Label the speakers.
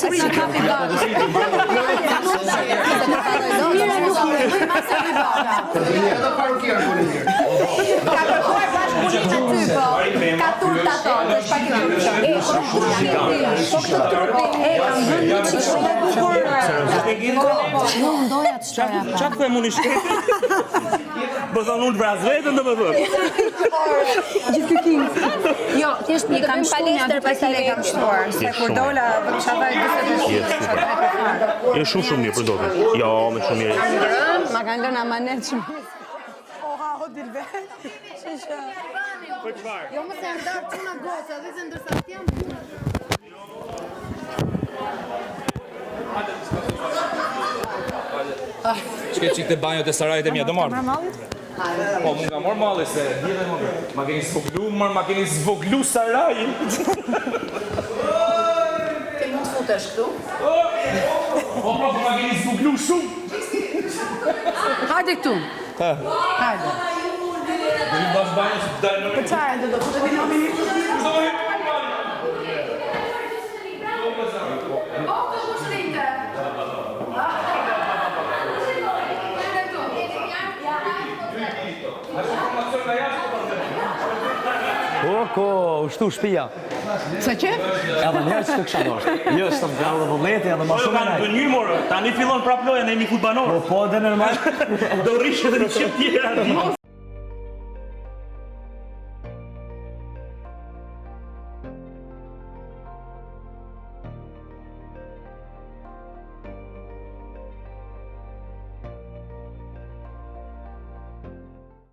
Speaker 1: si në kapi bardha. Mira nuk
Speaker 2: Edhe parukera po në mirë.
Speaker 3: Ka kërkuar bashkëpunim aty, po. Ka turta tonë, është pak i po këtë trupi e kam vënë një çik shumë e bukur.
Speaker 1: Nuk ndoja të shtoja.
Speaker 4: Çfarë them unë shkret? Po thonë unë vras vetën domethënë.
Speaker 3: Jo, thjesht një kam palestër pastaj e kam shtuar, se kur dola çava e gjithë.
Speaker 4: Jo shumë mirë për dotën. Jo, më shumë mirë.
Speaker 3: Ma kanë lënë amanet shumë.
Speaker 5: Oha, o dilve.
Speaker 1: Jo më se ndarë çuna goca, dhe se ndërsa t'jam.
Speaker 6: Çka çikte banjot e sarajit e mia do marr. Po mund nga marr malli se vjen më. Ma keni zvoglu sarajin.
Speaker 3: Ti mund të futesh këtu?
Speaker 6: Po ma keni zvoglu shumë.
Speaker 1: Hajde këtu. Hajde.
Speaker 6: Do të bash banjë se dalë në.
Speaker 5: Çfarë do futemi në mini?
Speaker 7: Ko, ushtu shtëpia.
Speaker 1: Sa që?
Speaker 7: Edhe njerë që të kësha doshtë. Jo, është të nga dhe vullneti, edhe ma
Speaker 4: Po
Speaker 7: shumë
Speaker 4: kanë
Speaker 7: e
Speaker 4: bënyrë morë. Tani fillon prap loja në një futbanor.
Speaker 7: Po, dhe normal.
Speaker 4: Do rishë edhe në qep tjera.